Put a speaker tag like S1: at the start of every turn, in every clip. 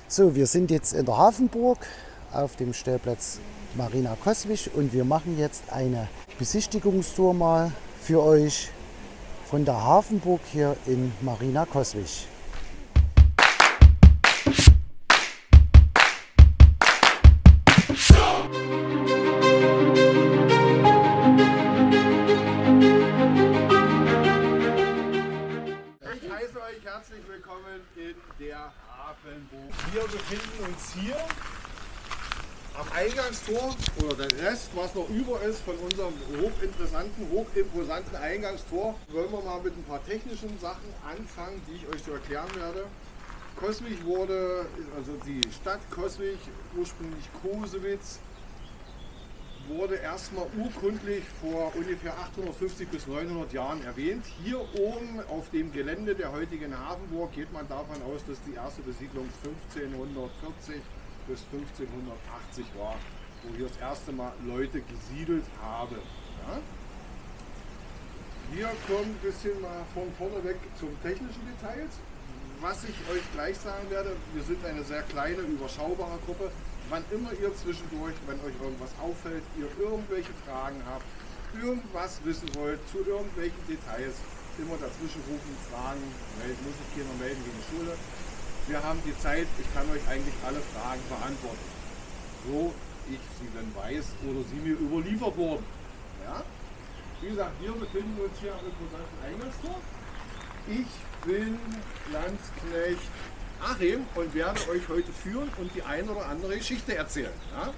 S1: So, wir sind jetzt in der Hafenburg auf dem Stellplatz Marina Coswig und wir machen jetzt eine Besichtigungstour mal für euch von der Hafenburg hier in Marina Coswig.
S2: Ich heiße euch herzlich willkommen in der Hafenburg. Wir befinden uns hier am Eingangstor, oder der Rest, was noch über ist von unserem hochinteressanten, hochimposanten Eingangstor. Wollen wir mal mit ein paar technischen Sachen anfangen, die ich euch so erklären werde. Coswig wurde, also die Stadt Coswig, ursprünglich Cosewitz, wurde erstmal urkundlich vor ungefähr 850 bis 900 Jahren erwähnt. Hier oben auf dem Gelände der heutigen Hafenburg geht man davon aus, dass die erste Besiedlung 1540 bis 1580 war, wo hier das erste Mal Leute gesiedelt haben. Ja? Wir kommen ein bisschen mal von vorne weg zum technischen Details. Was ich euch gleich sagen werde, wir sind eine sehr kleine, überschaubare Gruppe. Wann immer ihr zwischendurch, wenn euch irgendwas auffällt, ihr irgendwelche Fragen habt, irgendwas wissen wollt zu irgendwelchen Details, immer dazwischen rufen, fragen, muss sich keiner melden wie in der Schule. Wir haben die Zeit, ich kann euch eigentlich alle Fragen beantworten, so ich sie denn weiß oder sie mir überliefert wurden. Ja? Wie gesagt, wir befinden uns hier am imposanten Eingangstor. Ich bin Landsknecht Achim und werde euch heute führen und die eine oder andere Geschichte erzählen. Ja?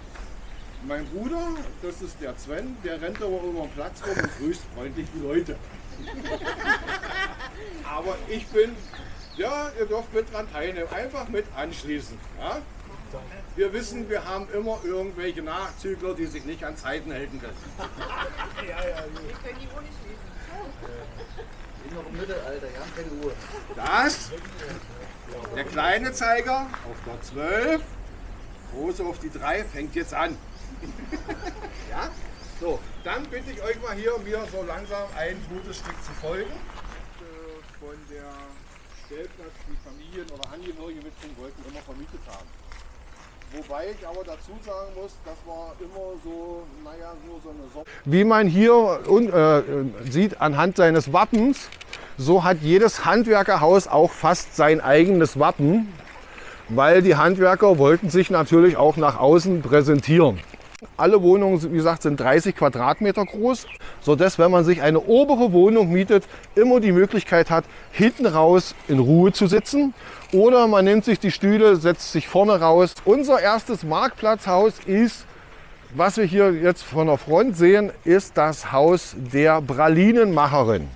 S2: Mein Bruder, das ist der Sven, der rennt aber über den Platz rum und grüßt freundlich die Leute. Aber ich bin, ja, ihr dürft mit dran teilnehmen, einfach mit anschließen. Ja? Wir wissen, wir haben immer irgendwelche Nachzügler, die sich nicht an Zeiten halten können.
S3: Wir können die Uhr nicht lesen.
S4: Ich bin noch im Mittelalter, ja, keine Uhr.
S2: Das, der kleine Zeiger auf der 12, große auf die 3, fängt jetzt an. Ja? So, dann bitte ich euch mal hier, mir so langsam ein gutes Stück zu folgen. Von der Stellplatz, die Familien oder Angehörige mitbringen wollten, immer vermietet haben. Wobei ich aber dazu sagen muss, das war immer so, naja, nur so eine Sorte. Wie man hier sieht anhand seines Wappens, so hat jedes Handwerkerhaus auch fast sein eigenes Wappen, weil die Handwerker wollten sich natürlich auch nach außen präsentieren. Alle Wohnungen, wie gesagt, sind 30 Quadratmeter groß, sodass, wenn man sich eine obere Wohnung mietet, immer die Möglichkeit hat, hinten raus in Ruhe zu sitzen. Oder man nimmt sich die Stühle, setzt sich vorne raus. Unser erstes Marktplatzhaus ist, was wir hier jetzt von der Front sehen, ist das Haus der Pralinenmacherin.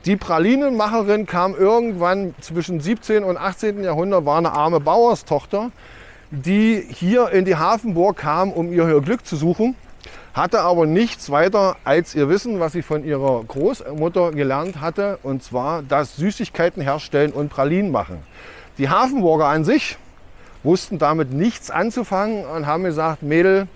S2: Die Pralinenmacherin kam irgendwann zwischen 17. und 18. Jahrhundert, war eine arme Bauerstochter, die hier in die Hafenburg kam, um ihr Glück zu suchen, hatte aber nichts weiter als ihr Wissen, was sie von ihrer Großmutter gelernt hatte, und zwar das Süßigkeiten herstellen und Pralinen machen. Die Hafenburger an sich wussten damit nichts anzufangen und haben gesagt, Mädel,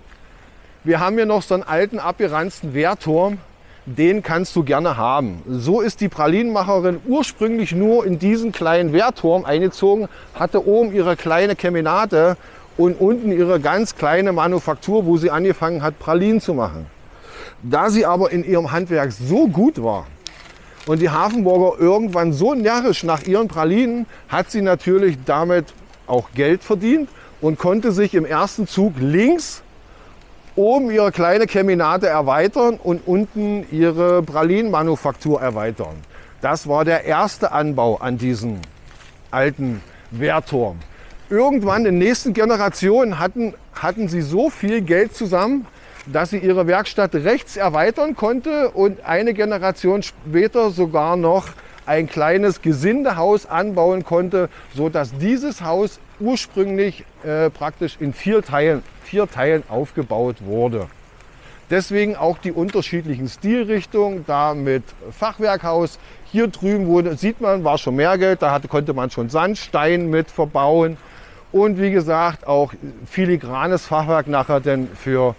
S2: wir haben hier noch so einen alten abgeranzten Wehrturm, den kannst du gerne haben. So ist die Pralinenmacherin ursprünglich nur in diesen kleinen Wehrturm eingezogen, hatte oben ihre kleine Kemenate und unten ihre ganz kleine Manufaktur, wo sie angefangen hat, Pralinen zu machen. Da sie aber in ihrem Handwerk so gut war und die Hafenburger irgendwann so närrisch nach ihren Pralinen, hat sie natürlich damit auch Geld verdient und konnte sich im ersten Zug links oben ihre kleine Kemenate erweitern und unten ihre Pralinenmanufaktur erweitern. Das war der erste Anbau an diesem alten Wehrturm. Irgendwann in den nächsten Generationen hatten sie so viel Geld zusammen, dass sie ihre Werkstatt rechts erweitern konnte und eine Generation später sogar noch ein kleines Gesindehaus anbauen konnte, sodass dieses Haus ursprünglich praktisch in vier Teilen aufgebaut wurde. Deswegen auch die unterschiedlichen Stilrichtungen, da mit Fachwerkhaus. Hier drüben sieht man, war schon mehr Geld, da konnte man schon Sandstein mit verbauen. Und wie gesagt, auch filigranes Fachwerk nachher denn für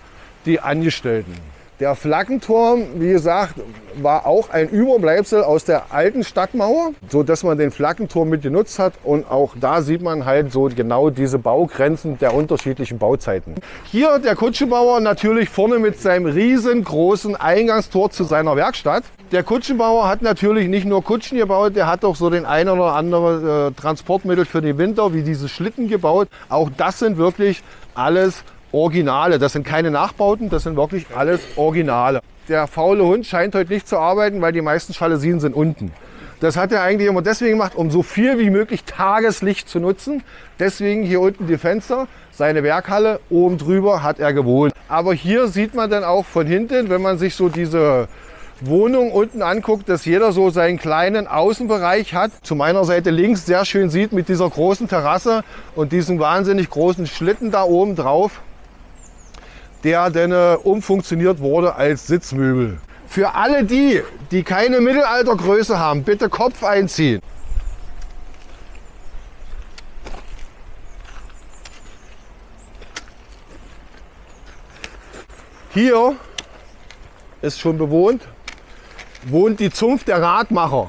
S2: die Angestellten. Der Flaggenturm, wie gesagt, war auch ein Überbleibsel aus der alten Stadtmauer, so dass man den Flaggenturm mit genutzt hat. Und auch da sieht man halt so genau diese Baugrenzen der unterschiedlichen Bauzeiten. Hier der Kutschenbauer natürlich vorne mit seinem riesengroßen Eingangstor zu seiner Werkstatt. Der Kutschenbauer hat natürlich nicht nur Kutschen gebaut, der hat auch so den ein oder anderen Transportmittel für den Winter, wie diese Schlitten gebaut. Auch das sind wirklich alles Originale. Das sind keine Nachbauten, das sind wirklich alles Originale. Der faule Hund scheint heute nicht zu arbeiten, weil die meisten Jalousien sind unten. Das hat er eigentlich immer deswegen gemacht, um so viel wie möglich Tageslicht zu nutzen. Deswegen hier unten die Fenster, seine Werkhalle, oben drüber hat er gewohnt. Aber hier sieht man dann auch von hinten, wenn man sich so diese Wohnung unten anguckt, dass jeder so seinen kleinen Außenbereich hat. Zu meiner Seite links sehr schön sieht mit dieser großen Terrasse und diesem wahnsinnig großen Schlitten da oben drauf, der dann umfunktioniert wurde als Sitzmöbel. Für alle die, die keine Mittelaltergröße haben, bitte Kopf einziehen. Hier ist schon bewohnt, wohnt die Zunft der Radmacher,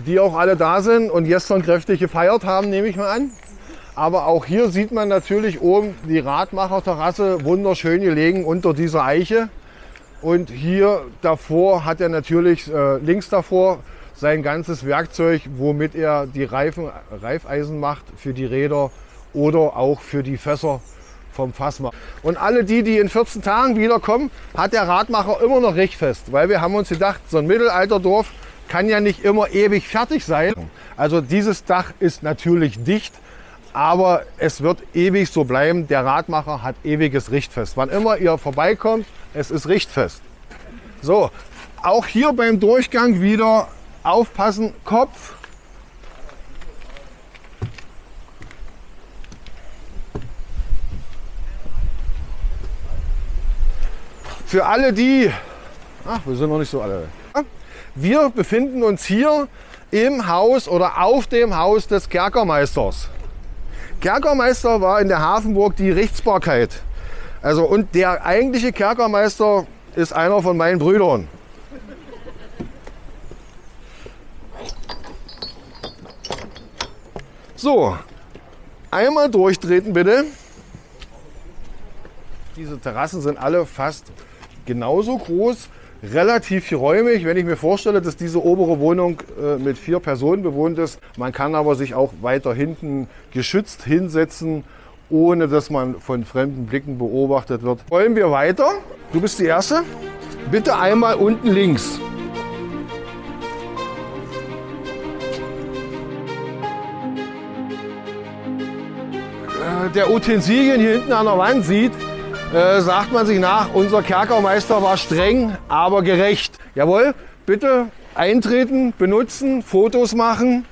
S2: die auch alle da sind und gestern kräftig gefeiert haben, nehme ich mal an. Aber auch hier sieht man natürlich oben die Radmacherterrasse wunderschön gelegen unter dieser Eiche. Und hier davor hat er natürlich links davor sein ganzes Werkzeug, womit er die Reifeisen macht für die Räder oder auch für die Fässer vom Fassmacher. Und alle die, die in 14 Tagen wiederkommen, hat der Radmacher immer noch richtfest. Weil wir haben uns gedacht, so ein Mittelalterdorf kann ja nicht immer ewig fertig sein. Also dieses Dach ist natürlich dicht. Aber es wird ewig so bleiben. Der Radmacher hat ewiges Richtfest. Wann immer ihr vorbeikommt, es ist richtfest. So, auch hier beim Durchgang wieder aufpassen, Kopf. Für alle die, ach, wir sind noch nicht so alle. Wir befinden uns hier im Haus oder auf dem Haus des Kerkermeisters. Kerkermeister war in der Hafenburg die Gerichtsbarkeit. Also, und der eigentliche Kerkermeister ist einer von meinen Brüdern. So, einmal durchtreten bitte. Diese Terrassen sind alle fast genauso groß, relativ geräumig. Wenn ich mir vorstelle, dass diese obere Wohnung mit 4 Personen bewohnt ist, man kann aber sich auch weiter hinten geschützt hinsetzen, ohne dass man von fremden Blicken beobachtet wird. Wollen wir weiter? Du bist die Erste. Bitte einmal unten links. Der Utensilien hier hinten an der Wand sieht, sagt man sich nach, unser Kerkermeister war streng, aber gerecht. Jawohl, bitte eintreten, benutzen, Fotos machen.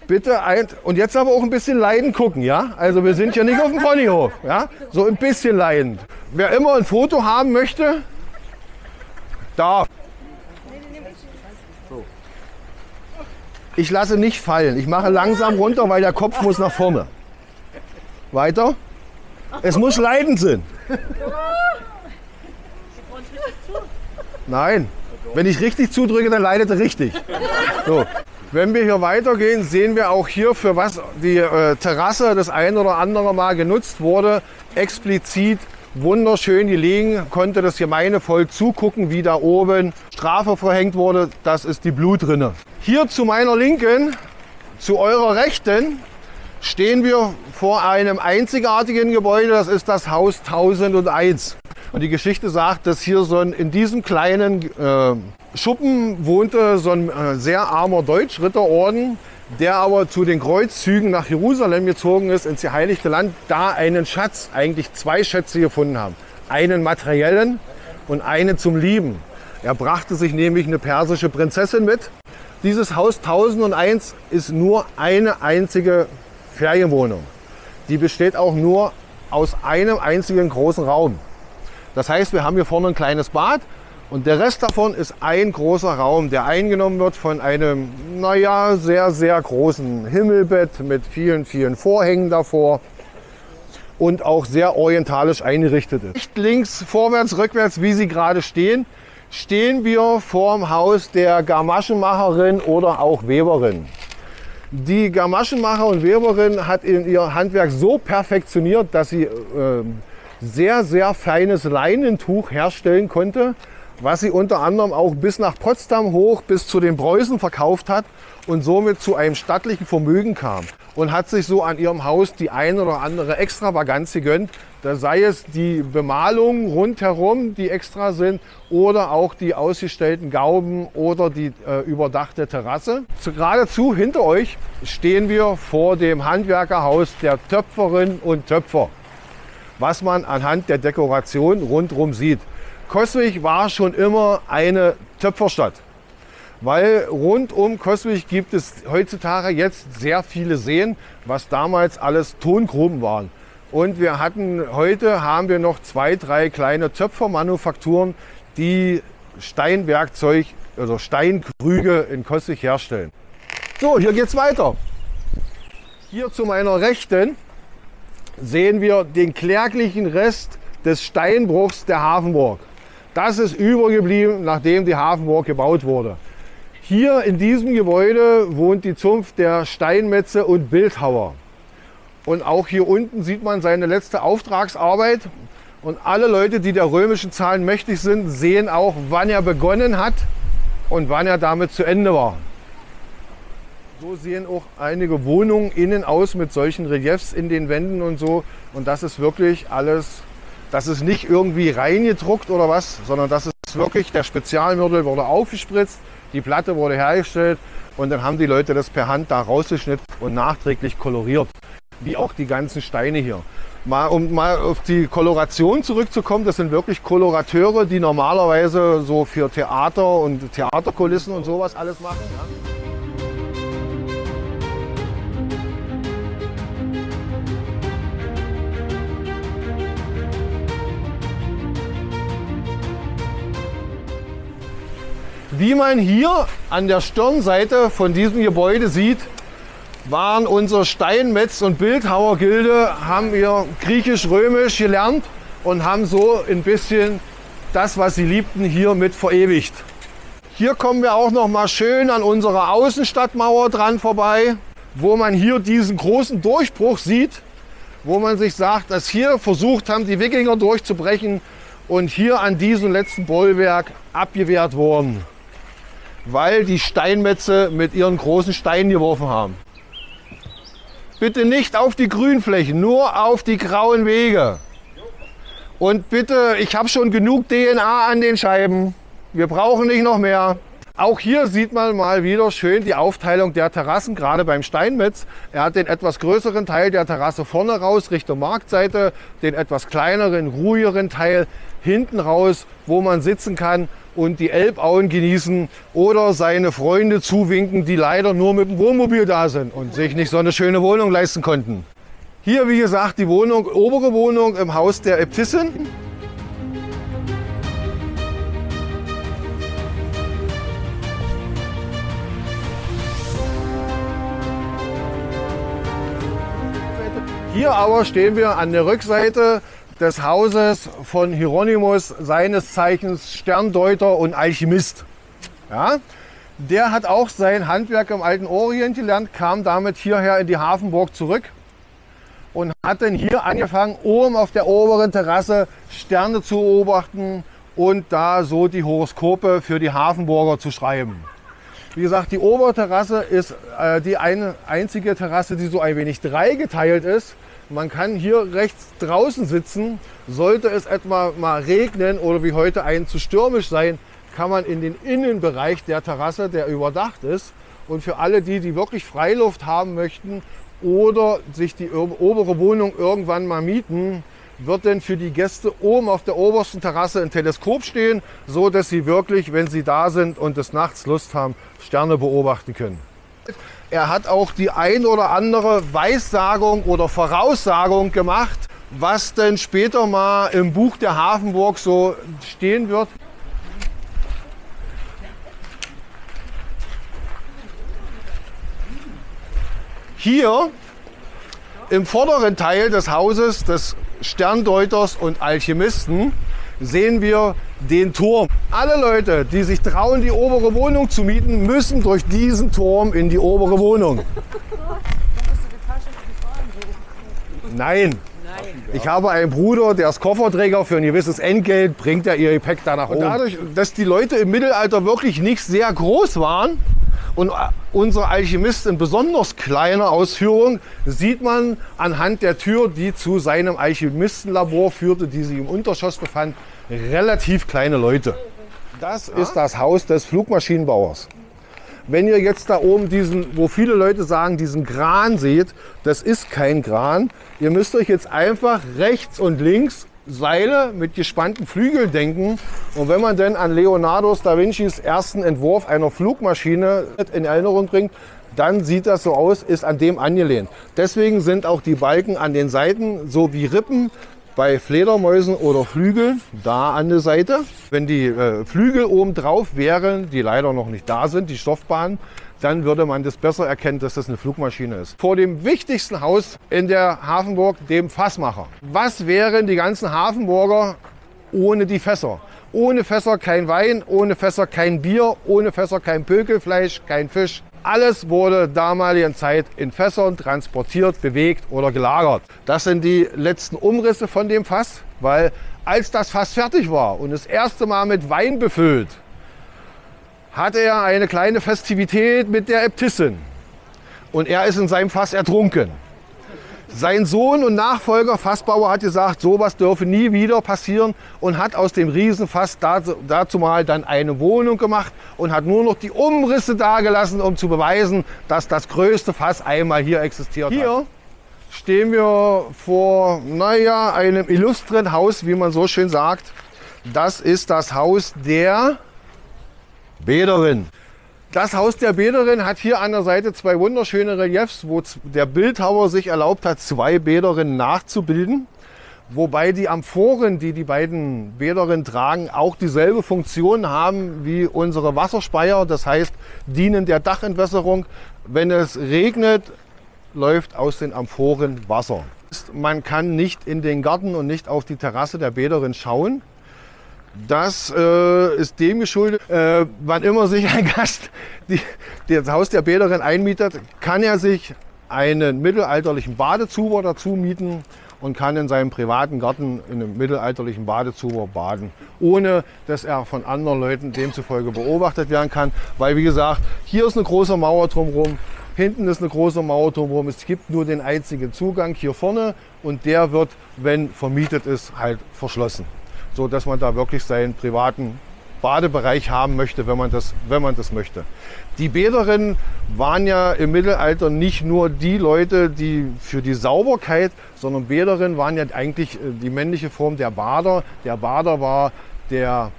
S2: Bitte und jetzt aber auch ein bisschen leidend gucken, ja? Also wir sind ja nicht auf dem Ponyhof, ja? So ein bisschen leidend. Wer immer ein Foto haben möchte, darf. Ich lasse nicht fallen. Ich mache langsam runter, weil der Kopf muss nach vorne. Weiter. Es muss leidend sein. Nein, wenn ich richtig zudrücke, dann leidet er richtig. So. Wenn wir hier weitergehen, sehen wir auch hier, für was die Terrasse das ein oder andere Mal genutzt wurde. Explizit wunderschön gelegen, konnte das Gemeindevolk zugucken, wie da oben Strafe verhängt wurde. Das ist die Blutrinne. Hier zu meiner Linken, zu eurer Rechten, stehen wir vor einem einzigartigen Gebäude, das ist das Haus 1001. Und die Geschichte sagt, dass hier so in diesem kleinen Schuppen wohnte so ein sehr armer Deutschritterorden, der aber zu den Kreuzzügen nach Jerusalem gezogen ist, ins geheiligte Land, da einen Schatz, eigentlich 2 Schätze gefunden haben. Einen materiellen und einen zum Lieben. Er brachte sich nämlich eine persische Prinzessin mit. Dieses Haus 1001 ist nur eine einzige Ferienwohnung. Die besteht auch nur aus einem einzigen großen Raum. Das heißt, wir haben hier vorne ein kleines Bad und der Rest davon ist ein großer Raum, der eingenommen wird von einem, naja, sehr, sehr großen Himmelbett mit vielen, vielen Vorhängen davor. und auch sehr orientalisch eingerichtet ist. Nicht links, vorwärts, rückwärts, wie Sie gerade stehen, stehen wir vorm Haus der Gamaschenmacherin oder auch Weberin. Die Gamaschenmacher und Weberin hat ihr Handwerk so perfektioniert, dass sie sehr, sehr feines Leinentuch herstellen konnte, was sie unter anderem auch bis nach Potsdam hoch, bis zu den Preußen verkauft hat und somit zu einem stattlichen Vermögen kam. Und hat sich so an ihrem Haus die ein oder andere Extravaganz gegönnt. Da sei es die Bemalungen rundherum, die extra sind, oder auch die ausgestellten Gauben oder die überdachte Terrasse. Geradezu hinter euch stehen wir vor dem Handwerkerhaus der Töpferinnen und Töpfer, was man anhand der Dekoration rundherum sieht. Coswig war schon immer eine Töpferstadt, weil rund um Coswig gibt es heutzutage jetzt sehr viele Seen, was damals alles Tongruben waren. Und heute haben wir noch 2, 3 kleine Töpfermanufakturen, die Steinwerkzeug, also Steinkrüge in Coswig herstellen. So, hier geht's weiter. Hier zu meiner Rechten sehen wir den kläglichen Rest des Steinbruchs der Hafenburg. Das ist übergeblieben, nachdem die Hafenburg gebaut wurde. Hier in diesem Gebäude wohnt die Zunft der Steinmetze und Bildhauer. Und auch hier unten sieht man seine letzte Auftragsarbeit. Und alle Leute, die der römischen Zahlen mächtig sind, sehen auch, wann er begonnen hat und wann er damit zu Ende war. So sehen auch einige Wohnungen innen aus mit solchen Reliefs in den Wänden und so. Und das ist wirklich alles, das ist nicht irgendwie reingedruckt oder was, sondern das ist wirklich, der Spezialmörtel wurde aufgespritzt, die Platte wurde hergestellt und dann haben die Leute das per Hand da rausgeschnitten und nachträglich koloriert. Wie auch die ganzen Steine hier. Um mal auf die Koloration zurückzukommen, das sind wirklich Kolorateure, die normalerweise so für Theater und Theaterkulissen und sowas alles machen. Ja. Wie man hier an der Stirnseite von diesem Gebäude sieht, waren unsere Steinmetz- und Bildhauergilde, haben ihr Griechisch-Römisch gelernt und haben so ein bisschen das, was sie liebten, hier mit verewigt. Hier kommen wir auch noch mal schön an unserer Außenstadtmauer dran vorbei, wo man hier diesen großen Durchbruch sieht, wo man sich sagt, dass hier versucht haben, die Wikinger durchzubrechen und hier an diesem letzten Bollwerk abgewehrt wurden, weil die Steinmetze mit ihren großen Steinen geworfen haben. Bitte nicht auf die Grünflächen, nur auf die grauen Wege. Und bitte, ich habe schon genug DNA an den Scheiben. Wir brauchen nicht noch mehr. Auch hier sieht man mal wieder schön die Aufteilung der Terrassen, gerade beim Steinmetz. Er hat den etwas größeren Teil der Terrasse vorne raus Richtung Marktseite, den etwas kleineren, ruhigeren Teil hinten raus, wo man sitzen kann und die Elbauen genießen oder seine Freunde zuwinken, die leider nur mit dem Wohnmobil da sind und sich nicht so eine schöne Wohnung leisten konnten. Hier, wie gesagt, die Wohnung, obere Wohnung im Haus der Äbtissin. Hier aber stehen wir an der Rückseite des Hauses von Hieronymus, seines Zeichens Sterndeuter und Alchemist. Ja? Der hat auch sein Handwerk im alten Orient gelernt, kam damit hierher in die Hafenburg zurück und hat dann hier angefangen, oben auf der oberen Terrasse Sterne zu beobachten und da so die Horoskope für die Hafenburger zu schreiben. Wie gesagt, die obere Terrasse ist die einzige Terrasse, die so ein wenig dreigeteilt ist. Man kann hier rechts draußen sitzen. Sollte es etwa mal regnen oder wie heute zu stürmisch sein, kann man in den Innenbereich der Terrasse, der überdacht ist. Und für alle die wirklich Freiluft haben möchten oder sich die obere Wohnung irgendwann mal mieten, wird denn für die Gäste oben auf der obersten Terrasse ein Teleskop stehen, so dass sie wirklich, wenn sie da sind und des Nachts Lust haben, Sterne beobachten können. Er hat auch die ein oder andere Weissagung oder Voraussagung gemacht, was denn später mal im Buch der Hafenburg so stehen wird. Hier Im vorderen Teil des Hauses des Sterndeuters und Alchemisten sehen wir den Turm. Alle Leute, die sich trauen, die obere Wohnung zu mieten, müssen durch diesen Turm in die obere Wohnung. Nein. Ich habe einen Bruder, der ist Kofferträger. Für ein gewisses Entgelt bringt er ihr Gepäck da nach oben. Und dadurch, dass die Leute im Mittelalter wirklich nicht sehr groß waren und unser Alchemist in besonders kleiner Ausführung, sieht man anhand der Tür, die zu seinem Alchemistenlabor führte, die sich im Untergeschoss befand, relativ kleine Leute. Das ist das Haus des Flugmaschinenbauers. Wenn ihr jetzt da oben diesen, wo viele Leute sagen, diesen Kran seht, das ist kein Kran. Ihr müsst euch jetzt einfach rechts und links Seile mit gespannten Flügeln denken. Und wenn man dann an Leonardo da Vincis ersten Entwurf einer Flugmaschine in Erinnerung bringt, dann sieht das so aus, ist an dem angelehnt. Deswegen sind auch die Balken an den Seiten so wie Rippen bei Fledermäusen oder Flügeln da an der Seite. Wenn die Flügel oben drauf wären, die leider noch nicht da sind, die Stoffbahnen, dann würde man das besser erkennen, dass das eine Flugmaschine ist. Vor dem wichtigsten Haus in der Hafenburg, dem Fassmacher. Was wären die ganzen Hafenburger ohne die Fässer? Ohne Fässer kein Wein, ohne Fässer kein Bier, ohne Fässer kein Pökelfleisch, kein Fisch. Alles wurde damaligen Zeit in Fässern transportiert, bewegt oder gelagert. Das sind die letzten Umrisse von dem Fass, weil als das Fass fertig war und das erste Mal mit Wein befüllt, hatte er eine kleine Festivität mit der Äbtissin. Und er ist in seinem Fass ertrunken. Sein Sohn und Nachfolger Fassbauer hat gesagt, sowas dürfe nie wieder passieren und hat aus dem Riesenfass dazu mal dann eine Wohnung gemacht und hat nur noch die Umrisse dagelassen, um zu beweisen, dass das größte Fass einmal hier existiert hat. Hier stehen wir vor, naja, einem illustren Haus, wie man so schön sagt. Das ist das Haus der Bäderin. Das Haus der Bäderin hat hier an der Seite zwei wunderschöne Reliefs, wo der Bildhauer sich erlaubt hat, zwei Bäderinnen nachzubilden. Wobei die Amphoren, die die beiden Bäderinnen tragen, auch dieselbe Funktion haben wie unsere Wasserspeier. Das heißt, dienen der Dachentwässerung. Wenn es regnet, läuft aus den Amphoren Wasser. Man kann nicht in den Garten und nicht auf die Terrasse der Bäderin schauen. Das ist dem geschuldet, wann immer sich ein Gast das Haus der Bäderin einmietet, kann er sich einen mittelalterlichen Badezuber dazu mieten und kann in seinem privaten Garten in einem mittelalterlichen Badezuber baden, ohne dass er von anderen Leuten demzufolge beobachtet werden kann. Weil, wie gesagt, hier ist eine große Mauer drumherum, hinten ist eine große Mauer drumherum. Es gibt nur den einzigen Zugang hier vorne und der wird, wenn vermietet ist, halt verschlossen, so dass man da wirklich seinen privaten Badebereich haben möchte, wenn man das möchte. Die Bäderinnen waren ja im Mittelalter nicht nur die Leute, die für die Sauberkeit, sondern Bäderinnen waren ja eigentlich die männliche Form der Bader. Der Bader war der,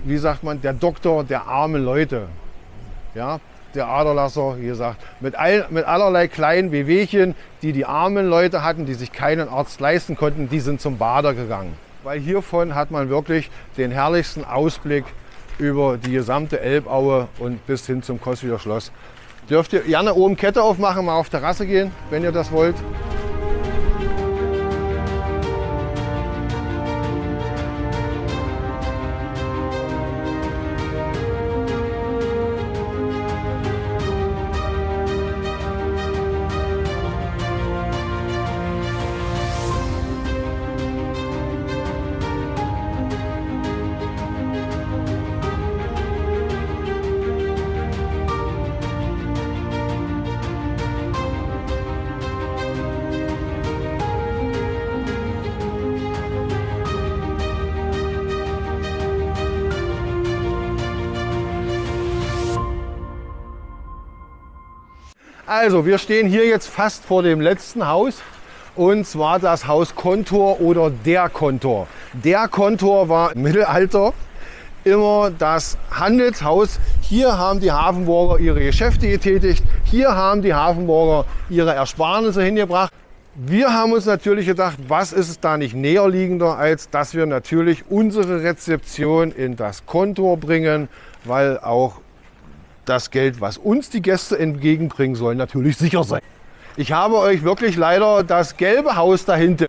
S2: wie sagt man, der Doktor der armen Leute. Ja, der Aderlasser, wie gesagt, mit allerlei kleinen Wehwehchen, die die armen Leute hatten, die sich keinen Arzt leisten konnten, die sind zum Bader gegangen. Weil hiervon hat man wirklich den herrlichsten Ausblick über die gesamte Elbaue und bis hin zum Coswiller Schloss. Dürft ihr gerne oben Kette aufmachen, mal auf Terrasse gehen, wenn ihr das wollt. Also, wir stehen hier jetzt fast vor dem letzten Haus, und zwar das Haus Kontor oder der Kontor. Der Kontor war im Mittelalter immer das Handelshaus. Hier haben die Hafenburger ihre Geschäfte getätigt, hier haben die Hafenburger ihre Ersparnisse hingebracht. Wir haben uns natürlich gedacht, was ist es da nicht näherliegender, als dass wir natürlich unsere Rezeption in das Kontor bringen, weil auch das Geld, was uns die Gäste entgegenbringen sollen, natürlich sicher sein. Ich habe euch wirklich leider das gelbe Haus dahinter,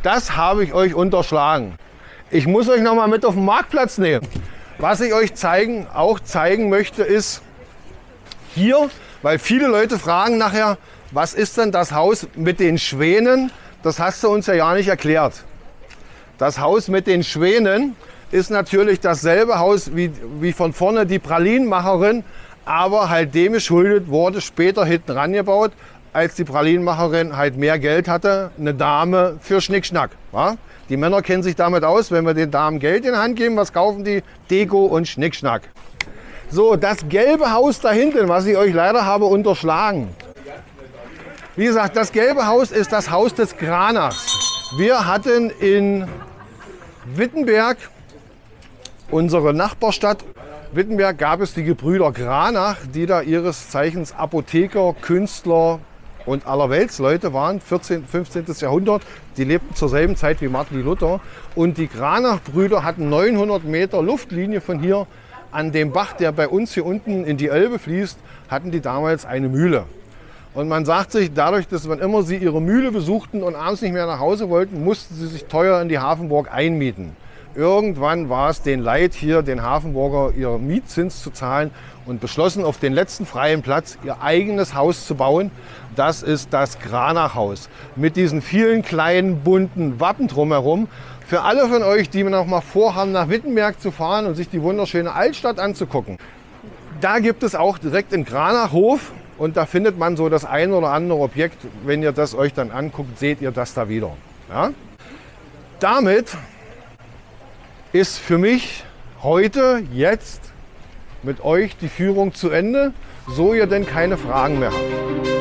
S2: das habe ich euch unterschlagen. Ich muss euch noch mal mit auf den Marktplatz nehmen. Was ich euch zeigen möchte, ist hier, weil viele Leute fragen nachher, was ist denn das Haus mit den Schwänen? Das hast du uns ja gar nicht erklärt. Das Haus mit den Schwänen ist natürlich dasselbe Haus wie von vorne die Pralinenmacherin, aber halt dem geschuldet, wurde später hinten rangebaut, als die Pralinenmacherin halt mehr Geld hatte, eine Dame für Schnickschnack. Wa? Die Männer kennen sich damit aus, wenn wir den Damen Geld in die Hand geben, was kaufen die? Deko und Schnickschnack. So, das gelbe Haus da hinten, was ich euch leider habe unterschlagen. Wie gesagt, das gelbe Haus ist das Haus des Granachs. Wir hatten in Wittenberg, unsere Nachbarstadt Wittenberg, gab es die Gebrüder Granach, die da ihres Zeichens Apotheker, Künstler und allerweltsleute waren, 14., 15. Jahrhundert. Die lebten zur selben Zeit wie Martin Luther. Und die Granach-Brüder hatten 900 Meter Luftlinie von hier an dem Bach, der bei uns hier unten in die Elbe fließt, hatten die damals eine Mühle. Und man sagt sich, dadurch, dass wann immer sie ihre Mühle besuchten und abends nicht mehr nach Hause wollten, mussten sie sich teuer in die Hafenburg einmieten. Irgendwann war es den leid, hier den Hafenburger ihren Mietzins zu zahlen und beschlossen, auf den letzten freien Platz ihr eigenes Haus zu bauen. Das ist das Granachhaus mit diesen vielen kleinen bunten Wappen drumherum. Für alle von euch, die noch mal vorhaben, nach Wittenberg zu fahren und sich die wunderschöne Altstadt anzugucken, da gibt es auch direkt in Granachhof, und da findet man so das ein oder andere Objekt. Wenn ihr das euch dann anguckt, seht ihr das da wieder. Ja? Damit ist für mich heute, jetzt mit euch die Führung zu Ende, so ihr denn keine Fragen mehr habt.